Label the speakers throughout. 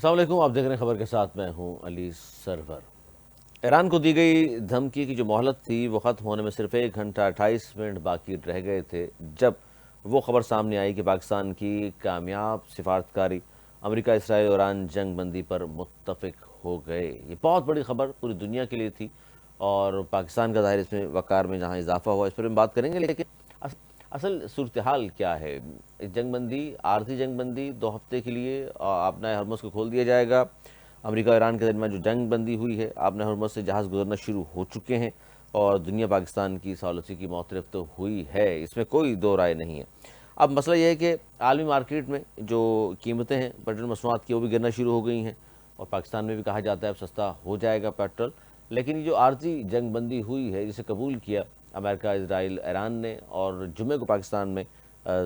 Speaker 1: السلام علیکم، آپ دیکھ رہے ہیں خبر کے ساتھ، میں ہوں علی سرور۔ ایران کو دی گئی دھمکی کی جو مہلت تھی وہ ختم ہونے میں صرف 1 گھنٹہ 28 منٹ باقی رہ گئے تھے جب وہ خبر سامنے آئی کہ پاکستان کی کامیاب سفارتکاری امریکہ اسرائیل اور ایران جنگ بندی پر متفق ہو گئے۔ یہ بہت بڑی خبر پوری دنیا کے لیے تھی اور پاکستان کا ظاہر اس میں وقار میں جہاں اضافہ ہوا اس پر ہم بات کریں گے، لیکن اصل صورتحال کیا ہے؟ جنگ بندی، عارضی جنگ بندی 2 ہفتے کے لیے آبنائے ہرمز کو کھول دیا جائے گا۔ امریکہ اور ایران کے درمیان جو جنگ بندی ہوئی ہے، آبنائے ہرمز سے جہاز گزرنا شروع ہو چکے ہیں اور دنیا پاکستان کی سالسی کی معترف تو ہوئی ہے، اس میں کوئی دو رائے نہیں ہے۔ اب مسئلہ یہ ہے کہ عالمی مارکیٹ میں جو قیمتیں ہیں پیٹرول مصنوعات کی وہ بھی گرنا شروع ہو گئی ہیں اور پاکستان میں بھی کہا جاتا ہے اب سستا ہو جائے گا پیٹرول، لیکن یہ جو عارضی جنگ بندی ہوئی ہے جسے قبول کیا امریکہ، اسرائیل، ایران نے، اور جمعے کو پاکستان میں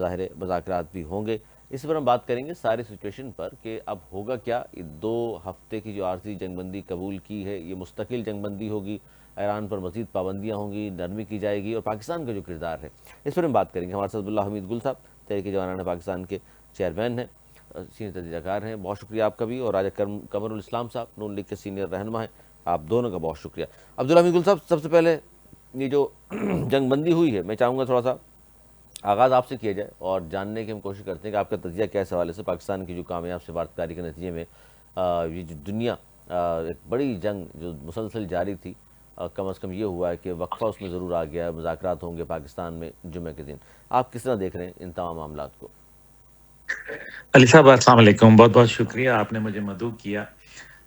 Speaker 1: ظاہر مذاکرات بھی ہوں گے، اس پر ہم بات کریں گے ساری سچویشن پر کہ اب ہوگا کیا۔ یہ 2 ہفتے کی جو عارضی جنگ بندی قبول کی ہے یہ مستقل جنگ بندی ہوگی، ایران پر مزید پابندیاں ہوں گی، نرمی کی جائے گی، اور پاکستان کا جو کردار ہے اس پر ہم بات کریں گے۔ ہمارے ساتھ عبداللہ حمید گل صاحب تحریک جوانان پاکستان کے چیئرمین ہیں، سینئر تجزیہ کار ہیں، بہت شکریہ آپ کا بھی، اور راجہ قمر الاسلام صاحب نون لیگ کے سینئر رہنما ہیں، آپ دونوں کا بہت شکریہ۔ عبداللہ حمید گل صاحب، سب سے پہلے یہ جو جنگ بندی ہوئی ہے میں چاہوں گا تھوڑا سا آغاز آپ سے کیا جائے اور جاننے کی ہم کوشش کرتے ہیں کہ آپ کا تجزیہ کیا اس حوالے سے پاکستان کی جو کامیاب سفارتکاری کے نتیجے میں یہ جو دنیا ایک بڑی جنگ جو مسلسل جاری تھی، کم از کم یہ ہوا ہے کہ وقفہ اس میں ضرور آ گیا ہے، مذاکرات ہوں گے پاکستان میں جمعہ کے دن۔ آپ کس طرح دیکھ رہے ہیں ان تمام معاملات کو؟
Speaker 2: علی صاحب السلام علیکم، بہت بہت شکریہ آپ نے مجھے مدعو کیا۔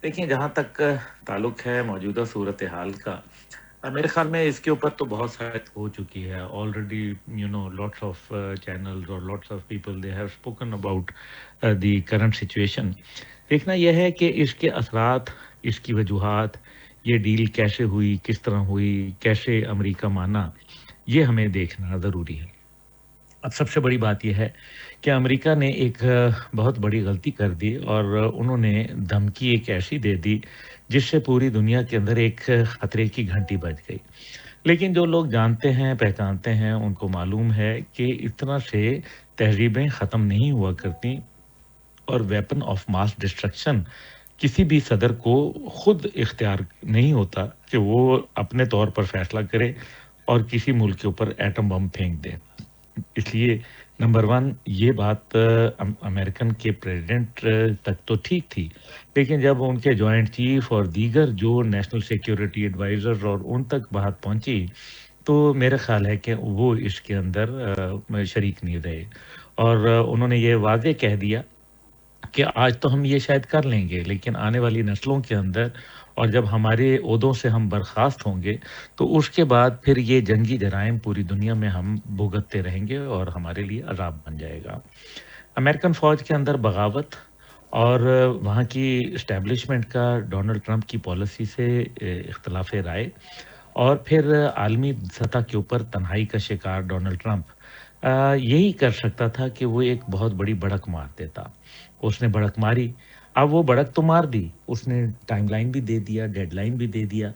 Speaker 2: دیکھیں، جہاں تک تعلق ہے موجودہ صورتحال کا، میرے خیال میں اس کے اوپر تو بہت ساری ہو چکی ہے آلریڈی، لاٹس آف چینلز اور lots of people they have spoken about the current situation. دیکھنا یہ ہے کہ اس کے اثرات، اس کی وجوہات، یہ ڈیل کیسے ہوئی، کس طرح ہوئی، کیسے امریکہ مانا، یہ ہمیں دیکھنا ضروری ہے۔ اب سب سے بڑی بات یہ ہے کہ امریکہ نے ایک بہت بڑی غلطی کر دی اور انہوں نے دھمکی ایک ایسی دے دی جس سے پوری دنیا کے اندر ایک خطرے کی گھنٹی بج گئی۔ لیکن جو لوگ جانتے ہیں، پہچانتے ہیں، ان کو معلوم ہے کہ اتنا سے تہذیبیں ختم نہیں ہوا کرتی، اور ویپن آف ماس ڈسٹرکشن کسی بھی صدر کو خود اختیار نہیں ہوتا کہ وہ اپنے طور پر فیصلہ کرے اور کسی ملک کے اوپر ایٹم بم پھینک دے۔ اس لیے نمبر 1 یہ بات امریکن کے پریزیڈنٹ تک تو ٹھیک تھی، لیکن جب ان کے جوائنٹ چیف اور دیگر جو نیشنل سیکیورٹی ایڈوائزر اور ان تک بات پہنچی تو میرا خیال ہے کہ وہ اس کے اندر شریک نہیں رہے، اور انہوں نے یہ واضح کہہ دیا کہ آج تو ہم یہ شاید کر لیں گے، لیکن آنے والی نسلوں کے اندر اور جب ہمارے عہدوں سے ہم برخاست ہوں گے تو اس کے بعد پھر یہ جنگی جرائم پوری دنیا میں ہم بھگتتے رہیں گے اور ہمارے لیے عذاب بن جائے گا۔ امریکن فوج کے اندر بغاوت اور وہاں کی اسٹیبلشمنٹ کا ڈونلڈ ٹرمپ کی پالیسی سے اختلاف رائے، اور پھر عالمی سطح کے اوپر تنہائی کا شکار ڈونلڈ ٹرمپ یہی کر سکتا تھا کہ وہ ایک بہت بڑی بڑک مار دیتا۔ اس نے بڑک ماری، اب وہ بڑک تو مار دی، اس نے ٹائم لائن بھی دے دیا، ڈیڈ لائن بھی دے دیا،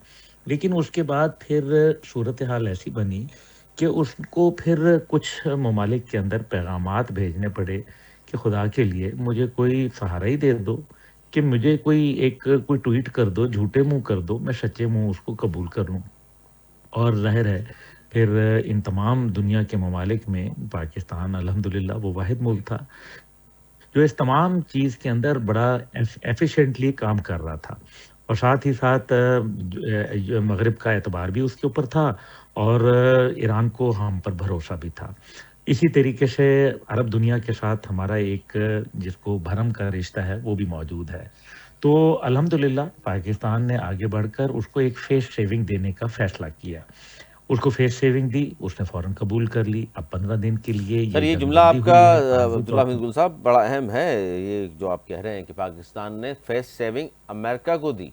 Speaker 2: لیکن اس کے بعد پھر صورتحال ایسی بنی کہ اس کو پھر کچھ ممالک کے اندر پیغامات بھیجنے پڑے کہ خدا کے لیے مجھے کوئی سہارا ہی دے دو، کہ مجھے کوئی ٹویٹ کر دو، جھوٹے منہ کر دو، میں سچے منہ اس کو قبول کر لوں۔ اور ظاہر ہے پھر ان تمام دنیا کے ممالک میں پاکستان الحمدللہ وہ واحد ملک تھا جو اس تمام چیز کے اندر بڑا ایفیشینٹلی کام کر رہا تھا، اور ساتھ ہی ساتھ مغرب کا اعتبار بھی اس کے اوپر تھا، اور ایران کو ہم پر بھروسہ بھی تھا۔ اسی طریقے سے عرب دنیا کے ساتھ ہمارا ایک جس کو بھرم کا رشتہ ہے وہ بھی موجود ہے۔ تو الحمدللہ پاکستان نے آگے بڑھ کر اس کو ایک فیس سیونگ دینے کا فیصلہ کیا، اس کو فیس سیونگ دی، اس نے فوراً قبول کر لی۔ اب 15 دن کے لیے
Speaker 1: سر،
Speaker 2: یہ
Speaker 1: یہ
Speaker 2: جنگ
Speaker 1: جملہ
Speaker 2: بندی
Speaker 1: آپ کا
Speaker 2: ہوئی ہے عارضی
Speaker 1: عبداللہ
Speaker 2: طور
Speaker 1: حمید
Speaker 2: پر۔
Speaker 1: گل صاحب بڑا اہم ہے، یہ جو آپ کہہ رہے ہیں کہ پاکستان نے فیس سیونگ امریکہ کو دی۔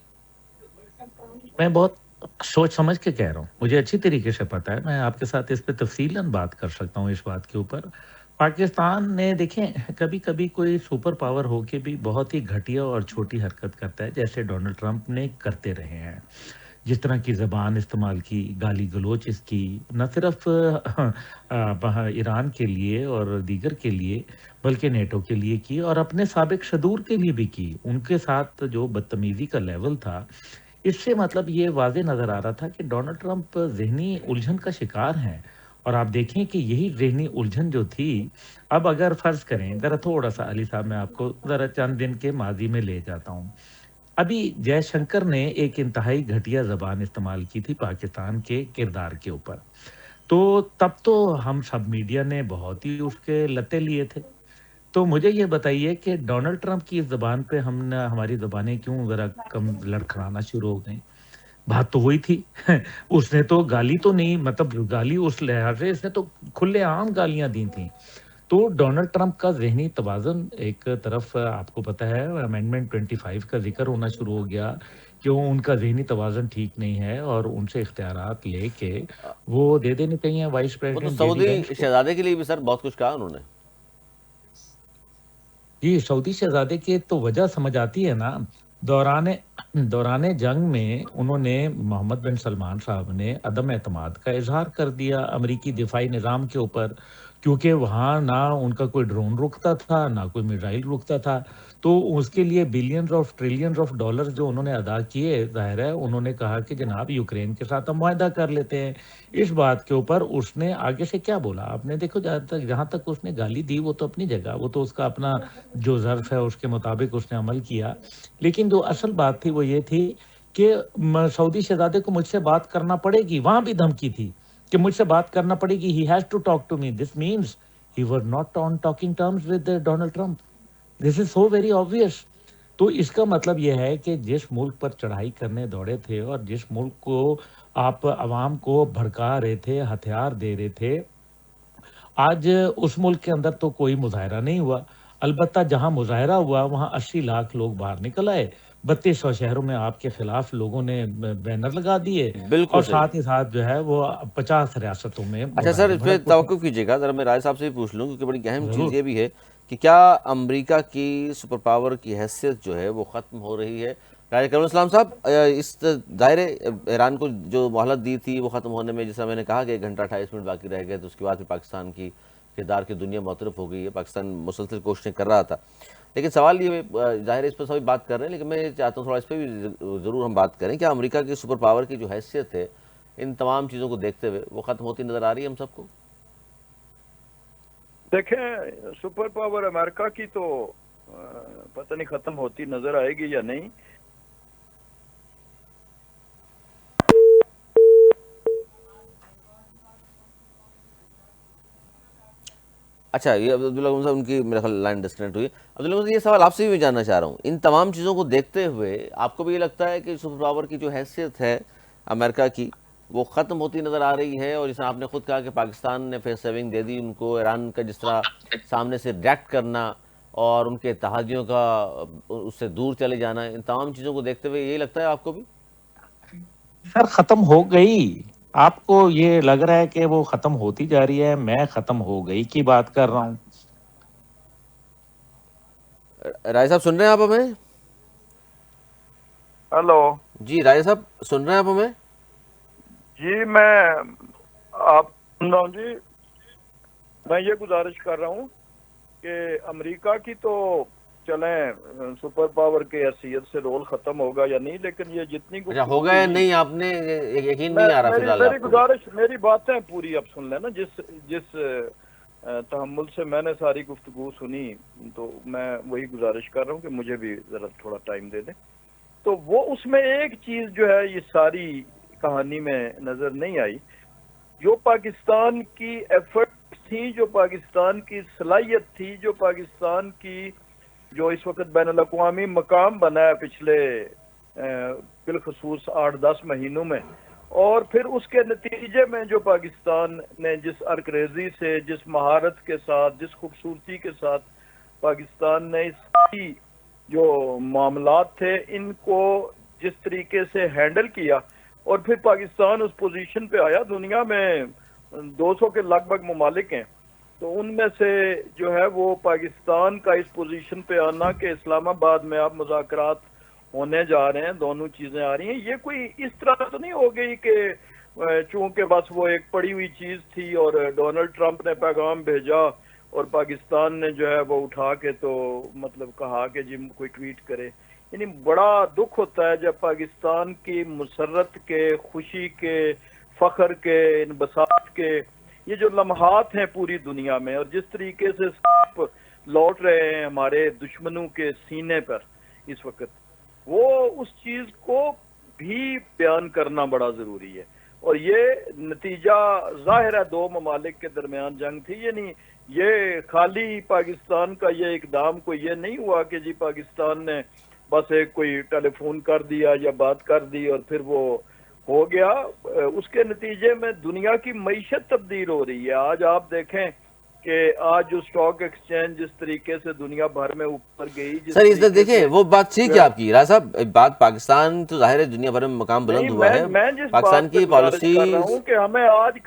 Speaker 2: میں بہت سوچ سمجھ کے کہہ رہا ہوں، مجھے اچھی طریقے سے پتا ہے، میں آپ کے ساتھ اس پہ تفصیلاً بات کر سکتا ہوں اس بات کے اوپر۔ پاکستان نے دیکھیں، کبھی کبھی کوئی سپر پاور ہو کے بھی بہت ہی گھٹیا اور چھوٹی حرکت کرتا ہے، جیسے ڈونلڈ ٹرمپ نے کرتے رہے ہیں۔ جس طرح کی زبان استعمال کی، گالی گلوچ اس کی، نہ صرف ایران کے لیے اور دیگر کے لیے بلکہ نیٹو کے لیے کی، اور اپنے سابق شدور کے لیے بھی کی۔ ان کے ساتھ جو بدتمیزی کا لیول تھا، اس سے مطلب یہ واضح نظر آ رہا تھا کہ ڈونلڈ ٹرمپ ذہنی الجھن کا شکار ہیں۔ اور آپ دیکھیں کہ یہی ذہنی الجھن جو تھی، اب اگر فرض کریں، ذرا تھوڑا سا علی صاحب میں آپ کو ذرا چند دن کے ماضی میں لے جاتا ہوں۔ ابھی جے شنکر نے ایک انتہائی گھٹیا زبان استعمال کی تھی پاکستان کے کردار کے اوپر، تو تب تو ہم سب میڈیا نے بہت ہی اس کے لتے لیے تھے۔ تو مجھے یہ بتائیے کہ ڈونلڈ ٹرمپ کی اس زبان پہ ہماری زبانیں کیوں ذرا کم لڑکھڑانا شروع ہو گئیں؟ بات تو وہی تھی اس نے تو گالی تو نہیں، مطلب گالی اس لحاظ سے اس نے تو کھلے عام گالیاں دی تھیں۔ تو ڈونلڈ ٹرمپ کا ذہنی توازن ایک طرف، آپ کو پتہ ہے امینڈمنٹ 25 کا ذکر ہونا شروع ہو گیا کہ ان کا ذہنی توازن ٹھیک نہیں ہے، اور ان سے اختیارات لے کے وہ دے دینے چاہیے وائس
Speaker 1: وہ تو
Speaker 2: پریزیڈنٹ جے ڈی
Speaker 1: سعودی
Speaker 2: وینس کو۔
Speaker 1: شہزادے کے لیے بھی سر بہت کچھ کہا انہوں نے۔
Speaker 2: جی، سعودی شہزادے کی تو وجہ سمجھ آتی ہے نا۔ دوران جنگ میں انہوں نے محمد بن سلمان صاحب نے عدم اعتماد کا اظہار کر دیا امریکی دفاعی نظام کے اوپر، کیونکہ وہاں نہ ان کا کوئی ڈرون رکتا تھا، نہ کوئی میزائل رکتا تھا۔ تو اس کے لیے billions of trillions of dollars جو انہوں نے ادا کیے، ظاہر ہے انہوں نے کہا کہ جناب یوکرین کے ساتھ ہم معاہدہ کر لیتے ہیں۔ اس بات کے اوپر اس نے آگے سے کیا بولا آپ نے دیکھو، جہاں تک اس نے گالی دی وہ تو اپنی جگہ، وہ تو اس کا اپنا جو ظرف ہے اس کے مطابق اس نے عمل کیا، لیکن جو اصل بات تھی وہ یہ تھی کہ سعودی شہزادے کو مجھ سے بات کرنا پڑے گی، وہاں بھی دھمکی تھی کہ مجھ سے بات کرنا پڑے گی، he has to talk to me, this means he was not on talking terms with Donald Trump, this is so very obvious. تو اس کا مطلب یہ ہے کہ جس ملک پر چڑھائی کرنے دوڑے تھے اور جس ملک کو آپ عوام کو بھڑکا رہے تھے، ہتھیار دے رہے تھے، آج اس ملک کے اندر تو کوئی مظاہرہ نہیں ہوا۔ البتہ جہاں مظاہرہ ہوا وہاں 80 لاکھ لوگ باہر نکل آئے، 3200 شہروں میں آپ کے خلاف لوگوں نے بینر لگا دیے،
Speaker 1: بالکل
Speaker 2: اور
Speaker 1: صحیح۔
Speaker 2: ساتھ ہی ساتھ جو ہے وہ 50 ریاستوں میں
Speaker 1: اچھا سر،
Speaker 2: مظاہرے
Speaker 1: اس پہ
Speaker 2: بھڑک اٹھے۔
Speaker 1: توقف کیجیے گا ذرا، میں رائے صاحب سے بھی پوچھ لوں، کیونکہ بڑی اہم چیز
Speaker 2: ضرور۔
Speaker 1: یہ بھی ہے کہ کیا امریکہ کی سپر پاور کی حیثیت جو ہے وہ ختم ہو رہی ہے؟ رائے کرم السلام صاحب، اس ظاہر ایران کو جو مہلت دی تھی وہ ختم ہونے میں، جس طرح میں نے کہا کہ 1 گھنٹہ 28 منٹ باقی رہ گئے، تو اس کے بعد پھر پاکستان کی کردار کی دنیا معترف ہو گئی ہے، پاکستان مسلسل کوششیں کر رہا تھا۔ لیکن سوال یہ ظاہر ہے اس پر سبھی بات کر رہے ہیں، لیکن میں چاہتا ہوں تھوڑا اس پہ بھی ضرور ہم بات کریں، کیا امریکہ کی سپر پاور کی جو حیثیت ہے ان تمام چیزوں کو دیکھتے ہوئے وہ ختم ہوتی نظر آ رہی ہے ہم سب کو؟
Speaker 3: دیکھیں، سپر پاور امریکہ کی تو پتہ نہیں ختم ہوتی نظر آئے گی یا نہیں۔
Speaker 1: اچھا، یہ عبداللہ صاحب ان کی میرے خیال لائن ڈسکنیکٹ ہوئی۔ عبداللہ صاحب، یہ سوال آپ سے بھی میں جاننا چاہ رہا ہوں، ان تمام چیزوں کو دیکھتے ہوئے آپ کو بھی یہ لگتا ہے کہ سپر پاور کی جو حیثیت ہے امریکہ کی وہ ختم ہوتی نظر آ رہی ہے؟ اور جس طرح آپ نے خود کہا کہ پاکستان نے فیس سیونگ دے دی ان کو، ایران کا جس طرح سامنے سے ریئیکٹ کرنا اور ان کے اتحادیوں کا اس سے دور چلے جانا، ان تمام چیزوں کو دیکھتے ہوئے یہی لگتا ہے آپ کو بھی؟
Speaker 2: سر ختم ہو گئی، آپ کو یہ لگ رہا ہے کہ وہ ختم ہوتی جا رہی ہے، میں ختم ہو گئی کی بات کر رہا ہوں۔
Speaker 1: رائے صاحب سن رہے ہیں آپ ہمیں؟
Speaker 3: ہلو
Speaker 1: جی رائے صاحب سن رہے ہیں آپ ہمیں؟
Speaker 3: جی، میں آپ سن رہا ہوں جی۔ میں یہ گزارش کر رہا ہوں کہ امریکہ کی تو چلیں سپر پاور کے حیثیت سے رول ختم ہوگا یا نہیں، لیکن یہ جتنی
Speaker 1: اچھا، ہوگا یا نہیں آپ نے یقین نہیں آ رہا فی الحال
Speaker 3: میری
Speaker 1: آپ کو؟
Speaker 3: گزارش، میری باتیں پوری اب سن لینا، جس تحمل سے میں نے ساری گفتگو سنی، تو میں وہی گزارش کر رہا ہوں کہ مجھے بھی ذرا تھوڑا ٹائم دے دیں۔ تو وہ اس میں ایک چیز جو ہے یہ ساری کہانی میں نظر نہیں آئی، جو پاکستان کی ایفرٹ تھی، جو پاکستان کی صلاحیت تھی، جو پاکستان کی جو اس وقت بین الاقوامی مقام بنا ہے پچھلے بالخصوص 8-10 مہینوں میں، اور پھر اس کے نتیجے میں جو پاکستان نے جس ارکریزی سے، جس مہارت کے ساتھ، جس خوبصورتی کے ساتھ پاکستان نے اس کی جو معاملات تھے ان کو جس طریقے سے ہینڈل کیا، اور پھر پاکستان اس پوزیشن پہ آیا۔ دنیا میں 200 کے لگ بھگ ممالک ہیں، تو ان میں سے جو ہے وہ پاکستان کا اس پوزیشن پہ آنا کہ اسلام آباد میں آپ مذاکرات ہونے جا رہے ہیں، دونوں چیزیں آ رہی ہیں. یہ کوئی اس طرح تو نہیں ہو گئی کہ چونکہ بس وہ ایک پڑی ہوئی چیز تھی اور ڈونلڈ ٹرمپ نے پیغام بھیجا اور پاکستان نے جو ہے وہ اٹھا کے تو مطلب کہا کہ جی کوئی ٹویٹ کرے. یعنی بڑا دکھ ہوتا ہے جب پاکستان کی مسرت کے، خوشی کے، فخر کے، انبساط کے یہ جو لمحات ہیں پوری دنیا میں، اور جس طریقے سے سانپ لوٹ رہے ہیں ہمارے دشمنوں کے سینے پر اس وقت، وہ اس چیز کو بھی بیان کرنا بڑا ضروری ہے. اور یہ نتیجہ ظاہر ہے دو ممالک کے درمیان جنگ تھی. یعنی یہ خالی پاکستان کا یہ اقدام کو یہ نہیں ہوا کہ جی پاکستان نے بس ایک کوئی ٹیلی فون کر دیا یا بات کر دی اور پھر وہ ہو گیا. اس کے نتیجے میں دنیا کی معیشت تبدیل ہو رہی ہے. آج آپ دیکھیں کہ آج جو سٹاک ایکسچینج جس طریقے سے دنیا بھر میں اوپر گئی،
Speaker 1: سر اس میں دیکھیں وہ بات ٹھیک ہے آپ کی راز صاحب، بات پاکستان تو ظاہر ہے دنیا بھر میں مقام بلند ہوا ہے،
Speaker 3: میں جس
Speaker 1: پاکستان
Speaker 3: بات پہ
Speaker 1: کی
Speaker 3: گزارش
Speaker 1: پالیسی.
Speaker 3: کر رہا ہوں کہ ہمیں آج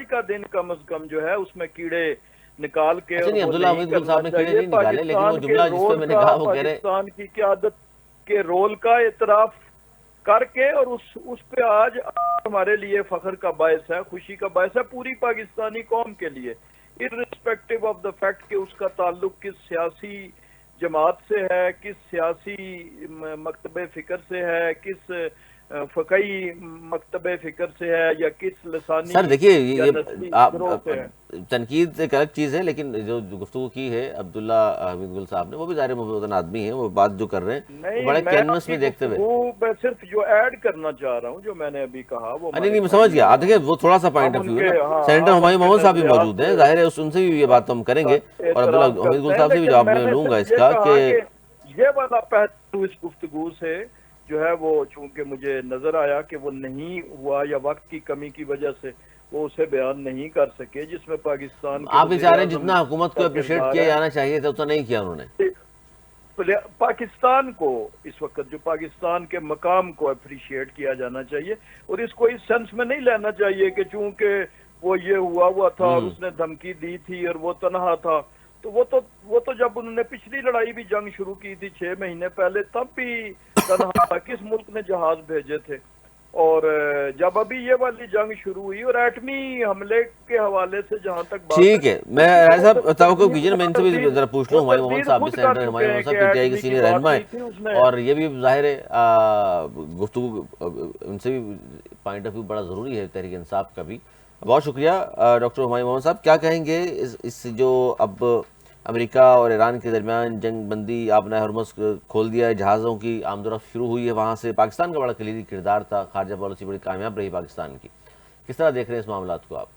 Speaker 3: کا دن کم از کم جو ہے اس میں کیڑے نکال کے،
Speaker 1: اچھا
Speaker 3: اور
Speaker 1: نہیں،
Speaker 3: وہ
Speaker 1: عبداللہ
Speaker 3: نہیں
Speaker 1: حمید گل
Speaker 3: کرنا
Speaker 1: صاحب نے کیڑے
Speaker 3: چاہیے.
Speaker 1: نہیں نکالے، لیکن وہ
Speaker 3: پاکستان کے
Speaker 1: جملہ جس پہ
Speaker 3: رول
Speaker 1: میں نے
Speaker 3: کا،
Speaker 1: کہا وہ کہہ رہے ہیں
Speaker 3: پاکستان کی قیادت کے رول کا اعتراف کر کے، اور اس پہ آج ہمارے لیے فخر کا باعث ہے، خوشی کا باعث ہے پوری پاکستانی قوم کے لیے، irrespective آف دا فیکٹ کہ اس کا تعلق کس سیاسی جماعت سے ہے، کس سیاسی مکتب فکر سے ہے، کس فقہی مکتب فکر سے ہے، یا کس لسانی
Speaker 1: سر دیکھیے
Speaker 3: یا
Speaker 1: یہ
Speaker 3: نسلی
Speaker 1: آپ
Speaker 3: گروہ سے ہے.
Speaker 1: تنقید ایک الگ چیز ہے، لیکن جو گفتگو کی ہے عبداللہ حمید گل صاحب نے، وہ بھی ظاہر متوازن آدمی ہیں، وہ بات جو کر رہے ہیں وہ
Speaker 3: نہیں،
Speaker 1: بڑے
Speaker 3: میں
Speaker 1: کینوس
Speaker 3: آپ کی
Speaker 1: میں دیکھتے ہوئے.
Speaker 3: گفتگو میں صرف جو ایڈ کرنا چاہ رہا ہوں، جو میں نے ابھی کہا وہ
Speaker 1: نہیں میں سمجھ گیا. دیکھیں وہ تھوڑا سا پوائنٹ آف ویو ہے نا. سینیٹر ہمایوں محمد صاحب بھی موجود ہیں، ظاہر ہے ان سے بھی یہ بات ہم کریں گے، اور
Speaker 3: احترام
Speaker 1: عبداللہ حمید
Speaker 3: کرتے
Speaker 1: گل
Speaker 3: ہیں.
Speaker 1: صاحب سے بھی
Speaker 3: لیکن
Speaker 1: جواب
Speaker 3: میں
Speaker 1: میں
Speaker 3: نے
Speaker 1: لوں گا
Speaker 3: صرف
Speaker 1: اس
Speaker 3: یہ
Speaker 1: کا
Speaker 3: کہا
Speaker 1: کہ
Speaker 3: کہ یہ والا پہلو اس گفتگو سے جو ہے وہ چونکہ مجھے نظر آیا کہ وہ نہیں ہوا، یا وقت کی کمی کی وجہ سے وہ اسے بیان نہیں کر سکے، جس میں پاکستان کے
Speaker 1: آپ بھی چاہ رہے ہیں
Speaker 3: وزیراعظم
Speaker 1: جتنا حکومت کو
Speaker 3: کا
Speaker 1: اپریشیٹ
Speaker 3: کردار
Speaker 1: کیا
Speaker 3: ہے.
Speaker 1: جانا چاہیے تھا اتنا نہیں کیا انہوں نے.
Speaker 3: پاکستان کو اس وقت جو پاکستان کے مقام کو اپریشیٹ کیا جانا چاہیے، اور اس کو اس سینس میں نہیں لینا چاہیے کہ چونکہ وہ یہ ہوا تھا اور اس نے دھمکی دی تھی اور وہ تنہا تھا. تو وہ تو جب انہوں نے پچھلی لڑائی بھی جنگ شروع کی تھی 6 مہینے پہلے، تب بھی تنہا تھا. کس ملک نے جہاز بھیجے تھے؟ اور جب ابھی یہ والی جنگ شروع ہوئی، اور ایٹمی حملے کے حوالے سے جہاں تک بات
Speaker 1: ٹھیک ہے، میں راجہ صاحب توقع کیجیے، میں ان سے بھی ذرا پوچھ لوں. ہمایوں محمد صاحب بھی،
Speaker 3: خود کر
Speaker 1: سینیٹر
Speaker 3: چکے
Speaker 1: ہمایوں
Speaker 3: ہیں
Speaker 1: محمد صاحب
Speaker 3: کہ
Speaker 1: پی ٹی آئی کے
Speaker 3: ایٹمی کی
Speaker 1: سینئر
Speaker 3: بات
Speaker 1: رہنما
Speaker 3: ہوئی تھی
Speaker 1: ہیں،
Speaker 3: اس میں.
Speaker 1: اور یہ بھی ظاہر ہے گفتگو ان سے بھی پوائنٹ آف ویو بڑا ضروری ہے تحریک انصاف کا بھی. بہت شکریہ ڈاکٹر ہمایوں محمد صاحب. کیا کہیں گے اس جو اب امریکہ اور ایران کے درمیان جنگ بندی، آبنۂ ہرمز کھول دیا ہے، جہازوں کی آمد و رفت شروع ہوئی ہے وہاں سے، پاکستان کا بڑا کلیدی کردار تھا، خارجہ پالیسی بڑی کامیاب رہی پاکستان کی. کس طرح دیکھ رہے ہیں اس معاملات کو آپ؟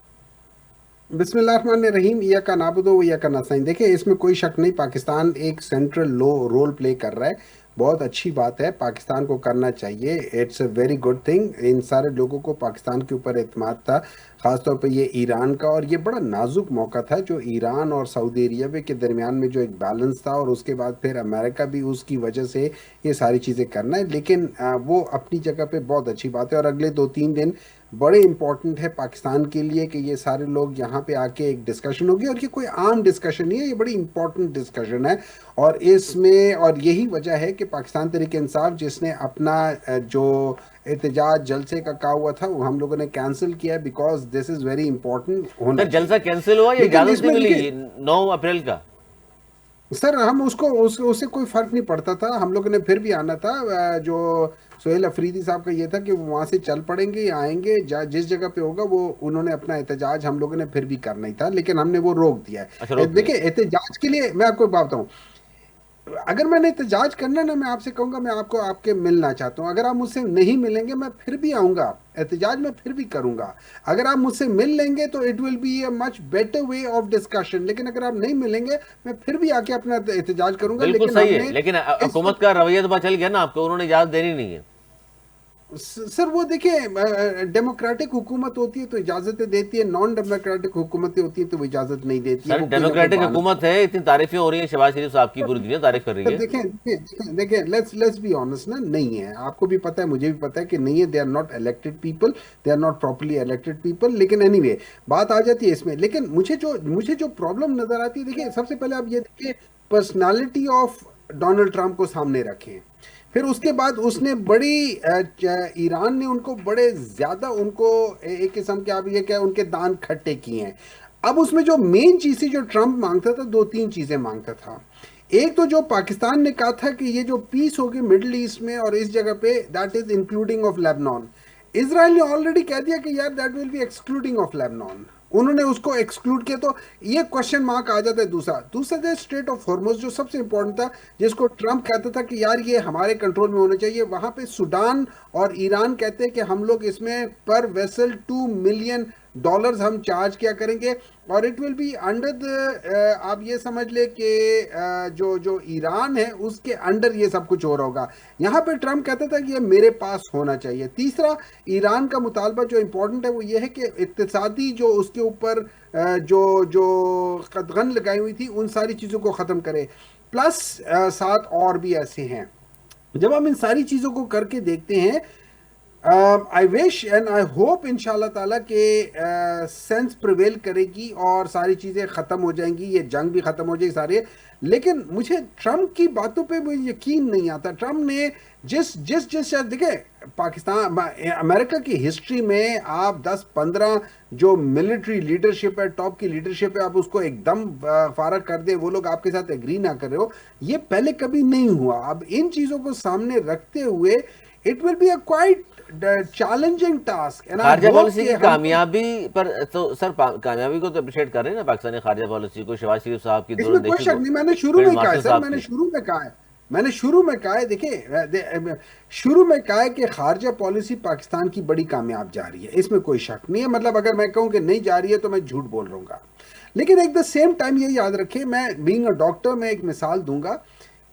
Speaker 4: بسم اللہ الرحمن الرحیم. ایاک نعبد و ایاک نستعین. دیکھیں اس میں کوئی شک نہیں، پاکستان ایک سینٹرل رول پلے کر رہا ہے. بہت اچھی بات ہے، پاکستان کو کرنا چاہیے. It's a very good thing. ان سارے لوگوں کو پاکستان کے اوپر اعتماد تھا، خاص طور پہ یہ ایران کا، اور یہ بڑا نازک موقع تھا جو ایران اور سعودی عربیہ کے درمیان میں جو ایک بیلنس تھا، اور اس کے بعد پھر امریکہ بھی اس کی وجہ سے یہ ساری چیزیں کرنا ہے. لیکن وہ اپنی جگہ پہ بہت اچھی بات ہے، اور اگلے 2-3 دن بڑے امپورٹنٹ ہے پاکستان کے لیے کہ یہ سارے لوگ یہاں پہ آ کے ایک ڈسکشن ہوگی، اور یہ کوئی عام ڈسکشن نہیں ہے، یہ بڑی امپورٹنٹ ڈسکشن ہے. اور اس میں، اور یہی وجہ ہے کہ پاکستان تحریک انصاف جس نے اپنا جو احتجاج جلسے کا کہا ہوا تھا وہ ہم لوگوں نے کینسل کیا، because this is very important ہونا
Speaker 1: سر جلسہ
Speaker 4: چاہیے.
Speaker 1: کینسل ہوا یا
Speaker 4: لیکن
Speaker 1: اجازت
Speaker 4: اس
Speaker 1: نہیں
Speaker 4: میں دیکھیے
Speaker 1: ملی 9 اپریل کا؟
Speaker 4: سر، ہم اس سے کوئی فرق نہیں پڑتا تھا، ہم لوگوں نے پھر بھی آنا تھا. جو سہیل افریدی صاحب کا یہ تھا کہ وہ وہاں سے چل پڑیں گے، آئیں گے، جس جگہ پہ ہوگا وہ انہوں نے اپنا احتجاج ہم لوگوں نے پھر بھی کرنا ہی تھا، لیکن ہم نے وہ روک دیا
Speaker 1: اچھا
Speaker 4: ہے.
Speaker 1: روک دیا.
Speaker 4: دیکھیں احتجاج کے لیے میں آپ کو بات بتاؤں، اگر میں نے احتجاج کرنا نا، میں آپ سے کہوں گا میں آپ کے ملنا چاہتا ہوں. اگر آپ مجھ سے نہیں ملیں گے میں پھر بھی آؤں گا، احتجاج میں پھر بھی کروں گا. اگر آپ مجھ سے مل لیں گے تو it will be a much better way of discussion. لیکن اگر آپ نہیں ملیں گے میں پھر بھی آ کے اپنا احتجاج کروں گا.
Speaker 1: بالکل
Speaker 4: لیکن ہم
Speaker 1: صحیح ہے،
Speaker 4: نے
Speaker 1: لیکن
Speaker 4: اس
Speaker 1: حکومت
Speaker 4: وقت
Speaker 1: کا رویہ تو پتہ چل گیا نا آپ کو، انہوں نے اجازت دینی نہیں ہے.
Speaker 4: سر وہ دیکھیں، ڈیموکریٹک حکومت ہوتی ہے تو اجازتیں دیتی ہے، نان ڈیموکریٹک حکومتیں ہوتی ہیں تو وہ اجازت نہیں دیتی ہے.
Speaker 1: سر
Speaker 4: وہ کوئی نہ کوئی
Speaker 1: ڈیموکریٹک
Speaker 4: بہانہ.
Speaker 1: حکومت ہے، اتنی تعریفیں ہو رہی ہیں شہباز شریف صاحب کی، پوری دنیا تعریف کر رہی ہے.
Speaker 4: دیکھیں لیٹس بی آنےسٹ نا، نہیں ہے. آپ کو بھی پتہ ہے، مجھے بھی پتہ ہے کہ نہیں ہے. They are not elected people, they are not properly elected people. لیکن اینی وے بات آ جاتی ہے اس میں. لیکن مجھے جو پرابلم نظر آتی ہے، دیکھیں سب سے پہلے آپ یہ دیکھیں پرسنالٹی آف ڈونلڈ ٹرمپ کو سامنے رکھیں. پھر اس کے بعد اس نے بڑی ایران نے ان کو بڑے زیادہ ان کو ایک قسم کے آپ یہ کہ ان کے دان کھٹے کیے ہیں. اب اس میں جو مین چیز تھی جو ٹرمپ مانگتا تھا، دو تین چیزیں مانگتا تھا. ایک تو جو پاکستان نے کہا تھا کہ یہ جو پیس ہوگی مڈل ایسٹ میں اور اس جگہ پہ، that is including of Lebanon. Israel نے آلریڈی کہہ دیا کہ یار that will be excluding of Lebanon. انہوں نے اس کو ایکسکلوڈ کیا، تو یہ کوشچن مارک آ جاتا ہے. دوسرا جو اسٹریٹ آف ہارمز جو سب سے امپورٹنٹ تھا، جس کو ٹرمپ کہتا تھا کہ یار یہ ہمارے کنٹرول میں ہونا چاہیے، وہاں پہ سوڈان اور ایران کہتے ہیں کہ ہم لوگ اس میں پر ویسل $2 ملین ہم چارج کیا کریں گے، اور اٹ ول بی انڈر آپ یہ سمجھ لے کہ جو ایران ہے اس کے انڈر یہ سب کچھ ہو رہا ہوگا. یہاں پہ ٹرمپ کہتا تھا کہ یہ میرے پاس ہونا چاہیے. تیسرا ایران کا مطالبہ جو امپورٹنٹ ہے وہ یہ ہے کہ اقتصادی جو اس کے اوپر جو قدغن لگائی ہوئی تھی ان ساری چیزوں کو ختم کرے. پلس ساتھ اور بھی ایسے ہیں. جب ہم ان ساری چیزوں کو کر کے دیکھتے ہیں، آئی وش اینڈ آئی ہوپ ان شاء اللہ تعالیٰ کہ سینس پریویل کرے گی اور ساری چیزیں ختم ہو جائیں گی، یہ جنگ بھی ختم ہو جائے گی سارے. لیکن مجھے ٹرمپ کی باتوں پہ مجھے یقین نہیں آتا. ٹرمپ نے جس دیکھیں پاکستان امریکہ کی ہسٹری میں آپ 10-15 جو ملٹری لیڈرشپ ہے، ٹاپ کی لیڈرشپ ہے، آپ اس کو ایک دم فارغ کر دیں، وہ لوگ آپ کے ساتھ ایگری نہ کر رہے ہو، یہ پہلے کبھی نہیں ہوا. اب ان چیزوں کو سامنے رکھتے ہوئے it will be a quite challenging task.
Speaker 1: خارجہ پالیسی کی کامیابی پر تو سر کامیابی کو تو اپریشیٹ کر رہے ہیں نا پاکستانی خارجہ پالیسی کو، شہباز شریف صاحب کی
Speaker 4: اس میں کوئی شک نہیں. میں نے شروع میں کہا ہے سر، میں نے شروع میں کہا ہے دیکھیں شروع میں کہا ہے کہ خارجہ پالیسی پاکستان کی بڑی کامیاب جا رہی ہے، اس میں کوئی شک نہیں ہے. مطلب اگر میں کہوں کہ نہیں جا رہی ہے تو میں جھوٹ بول رہا ہوں گا. لیکن ایک دا سیم ٹائم یہ یاد رکھیں، میں بینگ اے ڈاکٹر میں ایک مثال دوں گا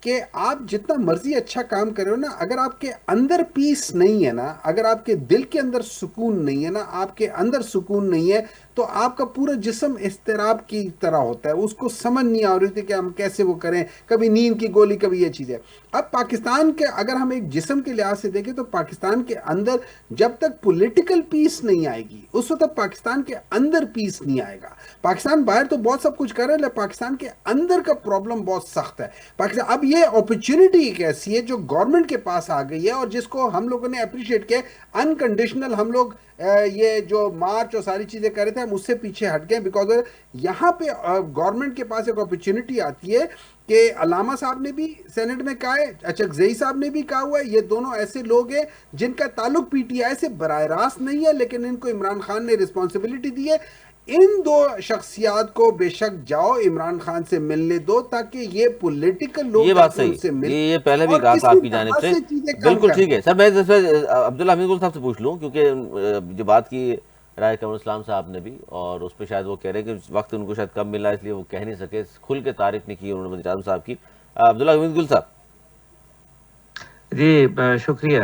Speaker 4: کہ آپ جتنا مرضی اچھا کام کرے ہو نا، اگر آپ کے اندر پیس نہیں ہے نا، اگر آپ کے دل کے اندر سکون نہیں ہے نا، آپ کے اندر سکون نہیں ہے، تو آپ کا پورا جسم اضطراب کی طرح ہوتا ہے. اس کو سمجھ نہیں آ رہی تھی کہ ہم کیسے وہ کریں، کبھی نیند کی گولی، کبھی یہ چیز ہے. اب پاکستان کے اگر ہم ایک جسم کے لحاظ سے دیکھیں تو پاکستان کے اندر جب تک پولیٹیکل پیس نہیں آئے گی اس وقت پاکستان کے اندر پیس نہیں آئے گا. پاکستان باہر تو بہت سب کچھ کر رہا ہے، لیکن پاکستان کے اندر کا پرابلم بہت سخت ہے. پاکستان اب یہ اپرچونٹی ایک ایسی ہے جو گورنمنٹ کے پاس آ گئی ہے، اور جس کو ہم لوگوں نے اپریشیٹ کیا. انکنڈیشنل ہم لوگ یہ جو مارچ اور ساری چیزیں کر رہے تھے ہم اس سے پیچھے ہٹ گئے، بیکاز یہاں پہ گورنمنٹ کے پاس ایک اپرچونٹی آتی ہے کہ علامہ صاحب نے بھی سینٹ میں کہا ہے، اچکزئی صاحب نے بھی کہا ہوا ہے، یہ دونوں ایسے لوگ ہیں جن کا تعلق پی ٹی آئی سے براہ راست نہیں ہے، لیکن ان کو عمران خان نے رسپانسبلٹی دی ہے. ان دو شخصیات کو بے شک جاؤ عمران خان سے ملنے دو، تاکہ یہ پولیٹیکل لوگ
Speaker 1: یہ بات صحیح، یہ پہلے بھی کہا تھا آپ کی جانب سے، بالکل ٹھیک ہے. سر میں عبداللہ حمید گل صاحب سے پوچھ لوں، کیونکہ جو بات کی رائے قمر اسلام صاحب نے بھی، اور اس پہ شاید وہ کہہ رہے کہ وقت ان کو شاید کم ملا اس لیے وہ کہہ نہیں سکے، کھل کے تعریف نہیں کی انہوں نے وزیر اعظم صاحب کی. عبداللہ حمید گل صاحب.
Speaker 2: جی شکریہ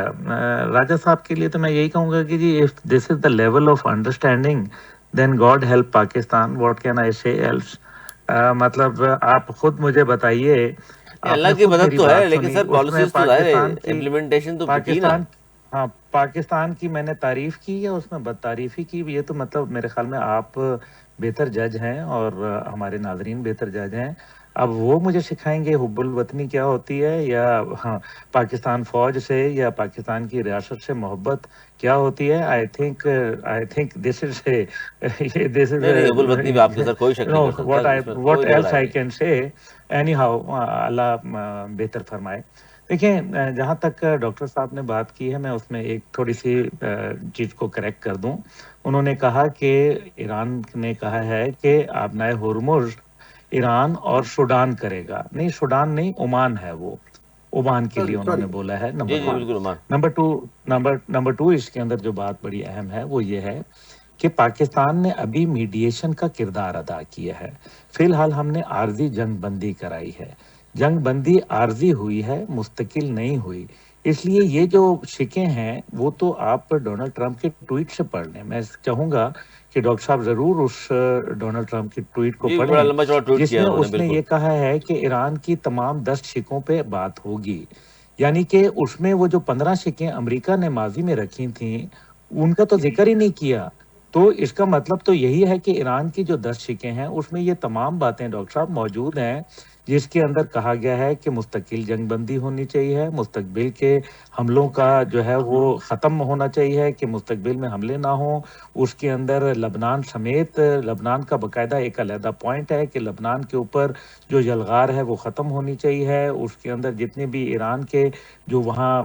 Speaker 2: راجہ صاحب کے لیے تو میں یہی کہوں گا کہ جی if this is the level of understanding then God help Pakistan, what can I say else. مطلب آپ خود مجھے بتائیے،
Speaker 1: اللہ کی مدد تو ہے لیکن سر پالیسیز تو ظاہر ہے، امپلیمنٹیشن تو کی نا.
Speaker 2: ہاں پاکستان کی میں نے تعریف کی یا اس میں بد تعریفی کی، یہ تو مطلب میرے خیال میں آپ بہتر جج ہیں اور ہمارے ناظرین بہتر جج ہیں. اب وہ مجھے سکھائیں گے حب الوطنی کیا ہوتی ہے، یا پاکستان فوج سے یا پاکستان کی ریاست سے محبت کیا ہوتی ہے. آئی تھنک دس از
Speaker 1: حب الوطنی پہ آپ کے سر کوئی شک نہیں کر سکتا.
Speaker 2: What else I can say anyhow, اللہ بہتر فرمائے. دیکھیں جہاں تک ڈاکٹر صاحب نے بات کی ہے، میں اس میں ایک تھوڑی سی چیز کو کریکٹ کر دوں. انہوں نے کہا کہ ایران نے کہا ہے کہ آبنائے ہرمز ایران اور سوڈان کرے گا. نہیں سوڈان نہیں، عمان ہے، وہ عمان کے لیے انہوں نے بولا ہے. نمبر ٹو اس کے اندر جو بات بڑی اہم ہے وہ یہ ہے کہ پاکستان نے ابھی میڈیشن کا کردار ادا کیا ہے. فی الحال ہم نے عارضی جنگ بندی کرائی ہے. جنگ بندی عارضی ہوئی ہے، مستقل نہیں ہوئی. اس لیے یہ جو شکیں ہیں وہ تو آپ ڈونلڈ ٹرمپ کے ٹویٹ سے پڑھ لیں. میں چاہوں گا کہ ڈاکٹر صاحب ضرور اس ڈونلڈ ٹرمپ کی ٹویٹ کو پڑھیں، جس میں اس نے یہ کہا ہے کہ ایران کی تمام 10 شکوں پہ بات ہوگی. یعنی کہ اس میں وہ جو 15 شکیں امریکہ نے ماضی میں رکھی تھیں ان کا تو ذکر ہی نہیں کیا. تو اس کا مطلب تو یہی ہے کہ ایران کی جو 10 شکیں ہیں اس میں یہ تمام باتیں ڈاکٹر صاحب موجود ہیں جس کے اندر کہا گیا ہے کہ مستقل جنگ بندی ہونی چاہیے، مستقبل کے حملوں کا جو ہے وہ ختم ہونا چاہیے کہ مستقبل میں حملے نہ ہوں۔ اس کے اندر لبنان سمیت، لبنان کا باقاعدہ ایک علیحدہ پوائنٹ ہے کہ لبنان کے اوپر جو یلغار ہے وہ ختم ہونی چاہیے۔ اس کے اندر جتنے بھی ایران کے جو وہاں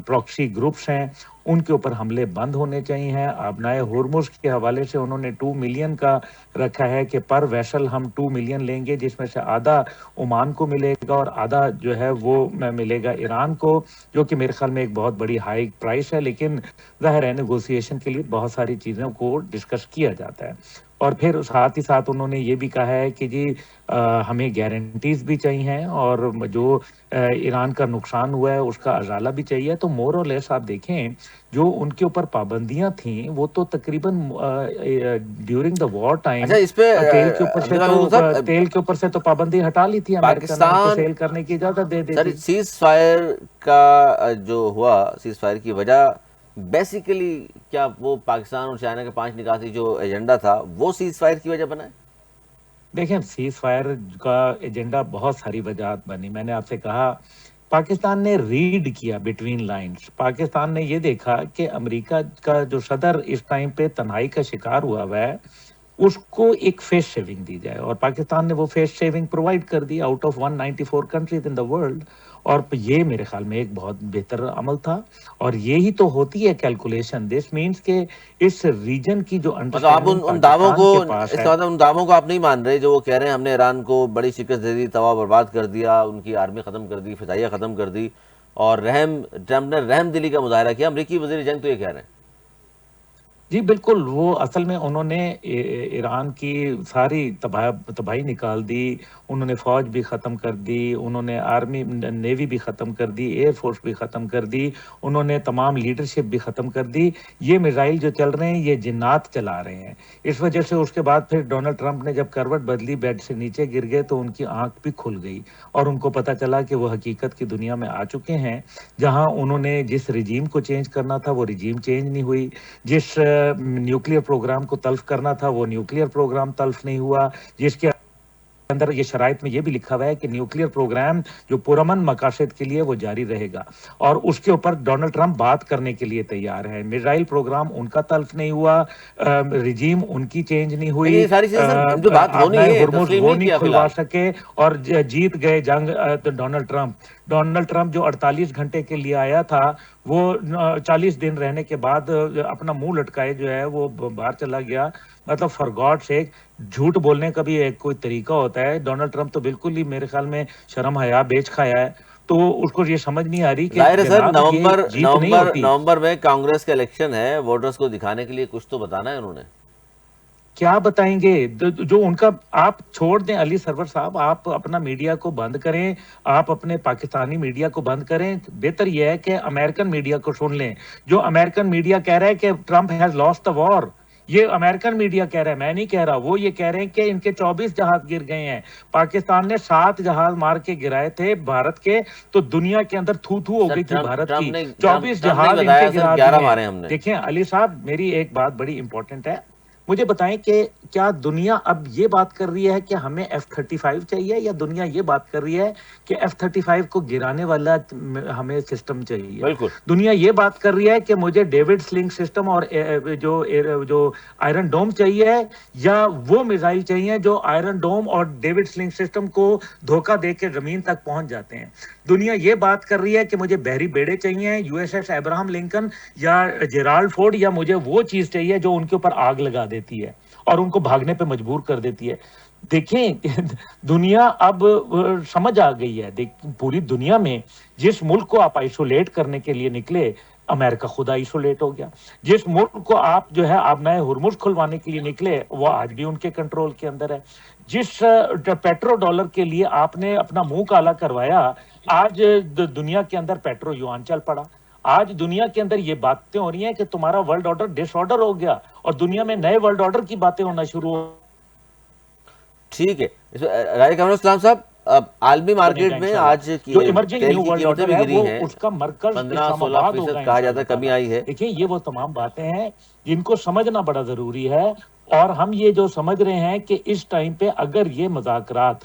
Speaker 2: پراکسی گروپس ہیں ان کے اوپر حملے بند ہونے چاہیے۔ آبنائے ہرمز کے حوالے سے انہوں نے 2 ملین کا رکھا ہے کہ پر ویسل ہم 2 ملین لیں گے، جس میں سے آدھا عمان کو ملے گا اور آدھا جو ہے وہ ملے گا ایران کو، جو کہ میرے خیال میں ایک بہت بڑی ہائی پرائس ہے، لیکن ظاہر ہے نیگوسیشن کے لیے بہت ساری چیزوں کو ڈسکس کیا جاتا ہے۔ اور پھر ساتھ ہی ساتھ انہوں نے یہ بھی کہا ہے کہ جی ہمیں گارنٹیز بھی چاہیے اور جو ایران کا نقصان ہوا ہے اس کا ازالہ بھی چاہیے۔ تو مور اور لیس آپ دیکھیں جو ان کے اوپر پابندیاں تھیں وہ تو تقریباً ڈیورنگ دا وار ٹائم
Speaker 1: اچھا اس پہ
Speaker 2: تیل کے اوپر سے تیل کے اوپر سے تو پابندی ہٹا لی تھی امریکہ نے، ان کو سیل کرنے کی اجازت دے دی
Speaker 1: سر
Speaker 2: تھی۔
Speaker 1: سیز فائر کا جو ہوا، سیز فائر کی وجہ بیسیکلی کیا وہ پاکستان اور چائنا کے 5 نکاتی جو ایجنڈا تھا وہ سیز فائر کی وجہ بنا ہے؟
Speaker 2: دیکھیں سیز فائر کا ایجنڈا بہت ساری وجہات بنی۔ میں نے آپ سے کہا پاکستان نے ریڈ کیا بٹوین لائنز، پاکستان نے یہ دیکھا کہ امریکہ کا جو صدر اس ٹائم پہ تنہائی کا شکار ہوا ہے اس کو ایک فیس سیونگ دی جائے، اور پاکستان نے وہ فیس سیونگ پرووائڈ کر the out of 194 countries in the world, اور یہ میرے خیال میں ایک بہت بہتر عمل تھا۔ اور یہی تو ہوتی ہے کیلکولیشن، دس مینس کہ اس ریجن کی جو
Speaker 1: مطلب آپ
Speaker 2: انڈرسٹینڈنگ
Speaker 1: ان دعووں کو،
Speaker 2: پاکستان کے پاس
Speaker 1: اس
Speaker 2: ہے،
Speaker 1: کا مطلب ان دعووں کو آپ نہیں مان رہے جو وہ کہہ رہے ہیں ہم نے ایران کو بڑی شکست دے دی، تباہ برباد کر دیا، ان کی آرمی ختم کر دی، فضائیہ ختم کر دی، اور ٹرمپ نے رحم دلی کا مظاہرہ کیا؟ امریکی وزیر جنگ تو یہ کہہ رہے ہیں۔
Speaker 2: جی بالکل، وہ اصل میں انہوں نے ایران کی ساری تباہی نکال دی، انہوں نے فوج بھی ختم کر دی، انہوں نے آرمی نیوی بھی ختم کر دی، ایئر فورس بھی ختم کر دی، انہوں نے تمام لیڈرشپ بھی ختم کر دی۔ یہ میزائل جو چل رہے ہیں یہ جنات چلا رہے ہیں، اس وجہ سے اس کے بعد پھر ڈونلڈ ٹرمپ نے جب کروٹ بدلی، بیڈ سے نیچے گر گئے تو ان کی آنکھ بھی کھل گئی اور ان کو پتہ چلا کہ وہ حقیقت کی دنیا میں آ چکے ہیں، جہاں انہوں نے جس رجیم کو چینج کرنا تھا وہ رجیم چینج نہیں ہوئی، جس نیوکلیئر پروگرام کو تلف کرنا تھا وہ نیوکلیئر پروگرام تلف نہیں ہوا، جس کے اندر یہ شرائط میں یہ بھی لکھا ہوا ہے کہ نیوکلیئر پروگرام جو پرامن مقاصد کے لیے وہ جاری رہے گا، اور اس کے اوپر ڈونلڈ ٹرمپ بات کرنے کے لیے تیار ہے۔ میزائل پروگرام ان کا تلف نہیں ہوا، رجیم ان کی چینج نہیں ہوئی،
Speaker 1: یہ ساری چیزیں سر جو بات ہونی
Speaker 2: آبنائے
Speaker 1: ہے
Speaker 2: ہرمز
Speaker 1: تسلیم
Speaker 2: وہ
Speaker 1: نہیں
Speaker 2: نہیں
Speaker 1: کیا فی
Speaker 2: کھلوا
Speaker 1: الحال۔
Speaker 2: سکے اور جیت گئے جنگ ڈونلڈ ٹرمپ جو 48 گھنٹے کے لیے آیا تھا وہ 40 دن رہنے کے بعد اپنا منہ لٹکائے جو ہے وہ باہر چلا گیا۔ مطلب فار گاڈ سیک، جھوٹ بولنے کا بھی ایک کوئی طریقہ ہوتا ہے۔ ڈونلڈ ٹرمپ تو بالکل ہی میرے خیال میں شرم حیا بیچ کھایا ہے، تو اس کو یہ سمجھ نہیں آ رہی کہ
Speaker 1: ظاہر ہے سر
Speaker 2: جناب یہ جیت نہیں ہوتی۔
Speaker 1: نومبر میں کانگریس کا الیکشن ہے، ووٹرز کو دکھانے کے لیے کچھ تو بتانا ہے انہوں نے۔
Speaker 2: کیا بتائیں گے؟ جو ان کا، آپ چھوڑ دیں علی سرور صاحب، آپ اپنا میڈیا کو بند کریں، آپ اپنے پاکستانی میڈیا کو بند کریں، بہتر یہ ہے کہ امریکن میڈیا کو سن لیں۔ جو امریکن میڈیا کہہ رہا ہے کہ ٹرمپ ہیز لاسٹ دا وار، یہ امریکن میڈیا کہہ رہا ہے، میں نہیں کہہ رہا۔ وہ یہ کہہ رہے ہیں کہ ان کے 24 جہاز گر گئے ہیں، پاکستان نے 7 جہاز مار کے گرائے تھے بھارت کے، تو دنیا کے اندر تھو تھو ہو گئی تھی بھارت کی، 24 جہاز ان کے گرا دیے۔ دیکھیں علی صاحب، میری ایک بات بڑی امپورٹنٹ ہے، مجھے بتائیں کہ کیا دنیا اب یہ بات کر رہی ہے کہ ہمیں F-35 چاہیے، یا دنیا یہ بات کر رہی ہے کہ F-35 کو گرانے والا ہمیں سسٹم چاہیے؟
Speaker 1: بالکل
Speaker 2: دنیا یہ بات کر رہی ہے کہ مجھے ڈیوڈ سلنگ سسٹم اور جو آئرن ڈوم چاہیے، یا وہ میزائل چاہیے جو آئرن ڈوم اور ڈیوڈ سلنگ سسٹم کو دھوکہ دے کے زمین تک پہنچ جاتے ہیں۔ دنیا یہ بات کر رہی ہے کہ مجھے بحری بیڑے چاہیے، USS ابراہم لنکن یا جیرالڈ فورڈ، یا مجھے وہ چیز چاہیے جو ان کے اوپر آگ لگا دیتی ہے اور ان کو بھاگنے پہ مجبور کر دیتی ہے۔ دیکھیں دنیا اب سمجھ آ گئی ہے، پوری دنیا میں جس ملک کو آپ آئسولیٹ کرنے کے لیے نکلے، امریکہ خود آئسولیٹ ہو گیا۔ جس ملک کو آپ جو ہے آبنائے ہرمز کھلوانے کے لیے نکلے، وہ آج بھی ان کے کنٹرول کے اندر ہے۔ جس پیٹرو ڈالر کے لیے آپ نے اپنا منہ کالا کروایا، آج دنیا کے اندر پیٹرو یوان چل پڑا۔ آج دنیا کے اندر یہ باتیں ہو رہی ہیں کہ تمہارا ورلڈ آرڈر ڈس آرڈر ہو گیا، اور دنیا میں نئے ورلڈ آرڈر کی باتیں ہونا شروع ہو۔
Speaker 1: ٹھیک ہے، رائے کمر اسلام صاحب، عالمی مارکیٹ میں آج کی
Speaker 2: جو ایمرجنگ
Speaker 1: تیل
Speaker 2: نیو
Speaker 1: کی
Speaker 2: ورلڈ
Speaker 1: قیمتیں
Speaker 2: آرڈر
Speaker 1: بھی
Speaker 2: ہے
Speaker 1: گری
Speaker 2: وہ
Speaker 1: ہیں،
Speaker 2: اس کا مرکز اسلام
Speaker 1: 15-16%
Speaker 2: آباد ہوگا
Speaker 1: کہا جاتا ہے
Speaker 2: انشاءاللہ
Speaker 1: کمی آئی ہے۔
Speaker 2: دیکھیں یہ وہ تمام باتیں ہیں جن کو سمجھنا بڑا ضروری ہے، اور ہم یہ جو سمجھ رہے ہیں کہ اس ٹائم پہ اگر یہ مذاکرات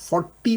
Speaker 4: 40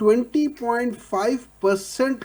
Speaker 4: 20.5%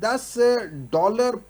Speaker 4: $10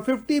Speaker 4: 50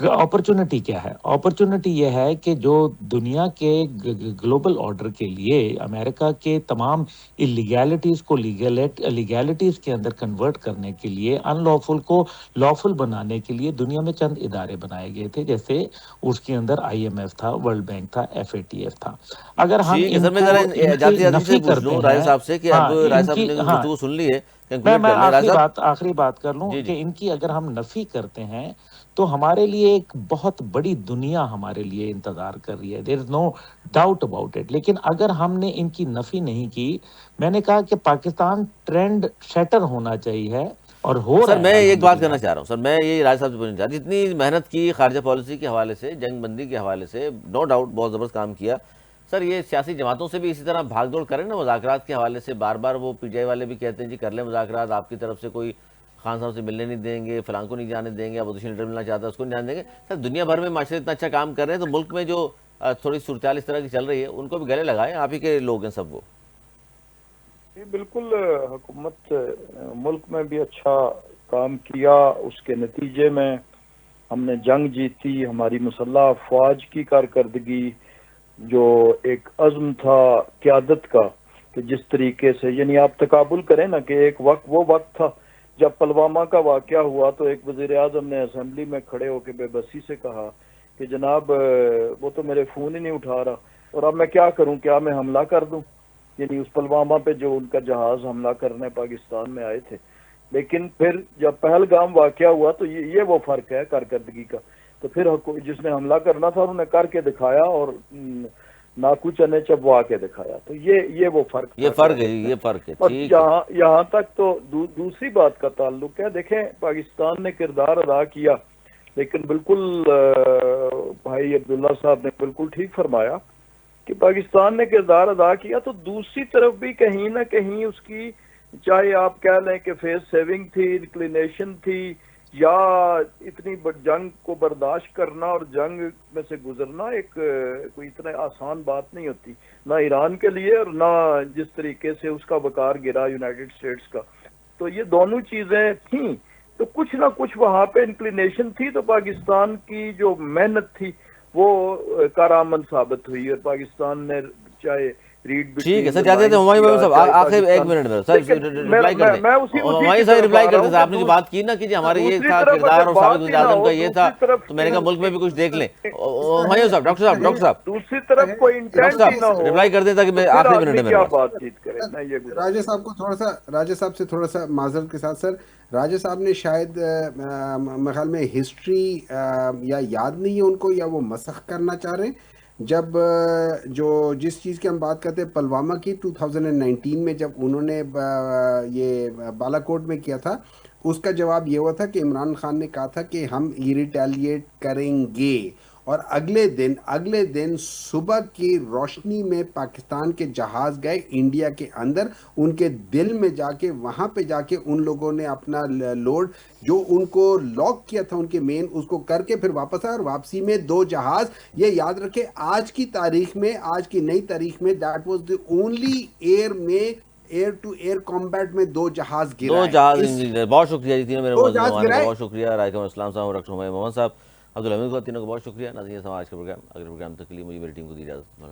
Speaker 2: اپرچونٹی کیا ہے؟ اپرچونٹی یہ ہے کہ جو دنیا کے گلوبل آرڈر کے لیے امریکہ کے تمام اللیگیلٹیز کو لیگیلٹیز کے اندر کنورٹ کرنے کے لیے ان لافل کو لافل بنانے کے لیے دنیا میں چند ادارے بنائے گئے تھے، جیسے اس کے اندر IMF تھا، ورلڈ بینک تھا، FATF تھا۔ اگر ہم
Speaker 1: ٹھیک ہے
Speaker 2: ان
Speaker 1: سر، میں
Speaker 2: کو
Speaker 1: ذرا
Speaker 2: ان
Speaker 1: جاتے
Speaker 2: کی
Speaker 1: جاتے سے
Speaker 2: نفی
Speaker 1: پوچھ
Speaker 2: کرتے
Speaker 1: لوں راجہ
Speaker 2: ہیں،
Speaker 1: صاحب سے کہ اب
Speaker 2: ہاں
Speaker 1: راجہ
Speaker 2: ان
Speaker 1: صاحب
Speaker 2: کی،
Speaker 1: نے
Speaker 2: ہاں
Speaker 1: گفتگو سن لی ہے،
Speaker 2: میں
Speaker 1: کنکلوڈ کر لیں راجہ صاحب۔
Speaker 2: آخری بات کر لوں
Speaker 1: جی
Speaker 2: کہ
Speaker 1: جی
Speaker 2: ان کی اگر ہم نفی کرتے ہیں تو ہمارے لیے ایک بہت بڑی دنیا ہمارے لیے انتظار کر رہی ہے، دیر از نو ڈاؤٹ اباؤٹ اٹ۔ لیکن اگر ہم نے ان کی نفی نہیں کی، میں نے کہا کہ پاکستان ٹرینڈ سیٹر ہونا چاہیے اور ہو
Speaker 1: سر
Speaker 2: رہا
Speaker 1: میں
Speaker 2: ہے
Speaker 1: ایک بات
Speaker 2: الحمدللہ۔
Speaker 1: کرنا چاہ رہا ہوں، سر میں یہ راج صاحب سے پوچھنا چاہ رہا ہوں، جتنی محنت کی خارجہ پالیسی کے حوالے سے، جنگ بندی کے حوالے سے، نو ڈاؤٹ بہت زبردست کام کیا، سر یہ سیاسی جماعتوں سے بھی اسی طرح بھاگ دوڑ کریں نا مذاکرات کے حوالے سے؟ بار بار وہ PTI والے بھی کہتے ہیں جی کر لیں مذاکرات، آپ کی طرف سے کوئی خان صاحب سے ملنے نہیں دیں گے، فلاں کو نہیں جانے دیں گے، اپوزیشن لیڈر ملنا چاہتا ہے اس کو نہیں جانے دیں گے۔ سر دنیا بھر میں معاشرے اتنا اچھا کام کر رہے ہیں تو ملک میں جو تھوڑی صورتحال اس طرح کی چل رہی ہے ان کو بھی گلے لگائیں، آپ ہی کے لوگ ہیں سب وہ۔
Speaker 3: جی بالکل، حکومت ملک میں بھی اچھا کام کیا، اس کے نتیجے میں ہم نے جنگ جیتی، ہماری مسلح افواج کی کارکردگی، جو ایک عزم تھا قیادت کا کہ جس طریقے سے، یعنی آپ تقابل کریں نا کہ ایک وہ وقت تھا جب پلوامہ کا واقعہ ہوا تو ایک وزیر اعظم نے اسمبلی میں کھڑے ہو کے بے بسی سے کہا کہ جناب وہ تو میرے فون ہی نہیں اٹھا رہا، اور اب میں کیا کروں، کیا میں حملہ کر دوں؟ یعنی اس پلوامہ پہ جو ان کا جہاز حملہ کرنے پاکستان میں آئے تھے۔ لیکن پھر جب پہلگام واقعہ ہوا تو یہ وہ فرق ہے کارکردگی کا، تو پھر جس نے حملہ کرنا تھا انہوں نے کر کے دکھایا اور ناکو چنے چبوا کے دکھایا، تو یہ وہ فرق
Speaker 1: یہ
Speaker 3: تھا
Speaker 1: فرق ہے جی،
Speaker 3: قیادت میں۔
Speaker 1: یہ فرق ہے،
Speaker 3: اور
Speaker 1: ٹھیک ہے۔
Speaker 3: یہاں تک تو دوسری بات کا تعلق ہے، دیکھیں پاکستان نے کردار ادا کیا، لیکن بالکل بھائی عبداللہ صاحب نے بالکل ٹھیک فرمایا کہ پاکستان نے کردار ادا کیا، تو دوسری طرف بھی کہیں نہ کہیں اس کی، چاہے آپ کہہ لیں کہ فیس سیونگ تھی، انکلینیشن تھی، یا اتنی جنگ کو برداشت کرنا اور جنگ میں سے گزرنا ایک کوئی اتنا آسان بات نہیں ہوتی، نہ ایران کے لیے اور نہ جس طریقے سے اس کا وقار گرا یونائٹڈ اسٹیٹس کا۔ تو یہ دونوں چیزیں تھیں، تو کچھ نہ کچھ وہاں پہ انکلینیشن تھی، تو پاکستان کی جو محنت تھی وہ کارآمد ثابت ہوئی، اور پاکستان نے چاہے ریڈ
Speaker 1: ٹھیک ہے
Speaker 3: بٹوین
Speaker 1: سر،
Speaker 3: دا
Speaker 1: جاتے تھے
Speaker 3: لائنز
Speaker 1: ہمایوں
Speaker 3: کیا،
Speaker 1: بھائی صاحب
Speaker 3: چاہے
Speaker 1: آخر ایک
Speaker 3: پاکستان،
Speaker 1: منٹ میں سر
Speaker 3: لیکن
Speaker 1: رپلائی کر دیں۔
Speaker 3: میں اسی
Speaker 1: ہمایوں
Speaker 3: کی
Speaker 1: صاحب
Speaker 3: طرف
Speaker 1: رپلائی
Speaker 3: آ
Speaker 1: کر
Speaker 3: رہا
Speaker 1: دیں
Speaker 3: ہوں
Speaker 1: سر، آپ نے جو
Speaker 3: کہ
Speaker 1: بات کی نا کہ جی ہمارے یہ
Speaker 3: دوسری
Speaker 1: تھا
Speaker 3: طرف
Speaker 1: کردار
Speaker 3: اگر
Speaker 1: اور ثابت
Speaker 3: بات ہی
Speaker 1: وزیر
Speaker 3: نہ
Speaker 1: اعظم
Speaker 3: ہو،
Speaker 1: کا یہ تھا،
Speaker 3: دوسری طرف
Speaker 1: تو میں نے کہا ملک میں بھی کچھ دیکھ لیں۔ ہمایوں صاحب، ڈاکٹر صاحب
Speaker 3: دوسری طرف کوئی
Speaker 1: ڈاکٹر
Speaker 3: انٹینٹ ہی نہ
Speaker 1: صاحب
Speaker 3: ہو
Speaker 1: رپلائی کر دیں تاکہ
Speaker 3: تو
Speaker 1: میں
Speaker 3: پھر
Speaker 1: آخری منٹ
Speaker 3: آدمی
Speaker 1: ہے میرے
Speaker 3: کیا
Speaker 1: پاس۔
Speaker 3: بات چیت کرے، میں یہ گزارش۔
Speaker 4: راجہ صاحب کو تھوڑا سا، راجہ صاحب سے تھوڑا سا معذرت کے ساتھ سر، راجہ صاحب نے شاید میرے خیال میں ہسٹری یا یاد نہیں ہے ان کو، یا وہ مسخ کرنا چاہ رہے ہیں۔ جب جس چیز کی ہم بات کرتے ہیں پلوامہ کی 2019 میں، جب انہوں نے یہ بالا کوٹ میں کیا تھا، اس کا جواب یہ ہوا تھا کہ عمران خان نے کہا تھا کہ ہم ریٹیلیٹ کریں گے، اور اگلے دن صبح کی روشنی میں پاکستان کے جہاز گئے انڈیا کے اندر، ان کے دل میں جا کے، وہاں پہ جا کے ان لوگوں نے اپنا لوڈ جو ان کو لاک کیا تھا ان کے مین، اس کو کر کے پھر واپس آئے، اور واپسی میں 2 جہاز، یہ یاد رکھے آج کی تاریخ میں، آج کی نئی تاریخ میں، that was the only air to air combat میں 2 جہاز
Speaker 1: دو
Speaker 4: گرائے،
Speaker 1: جہاز
Speaker 4: اس
Speaker 1: انجینئر، بہت شکریہ جی تینوں میرے
Speaker 4: 2
Speaker 1: معزز
Speaker 4: جہاز
Speaker 1: مہمانوں کا،
Speaker 4: گرائے۔
Speaker 1: بہت شکریہ رائکم اسلام صاحب، ڈاکٹر ہمایوں محمد صاحب، عبدالحمید کو، تینوں کا بہت شکریہ۔ ناظرین سماج کے پروگرام اگلے پروگرام تک کے لیے مجھے میری ٹیم کو دی اجازت۔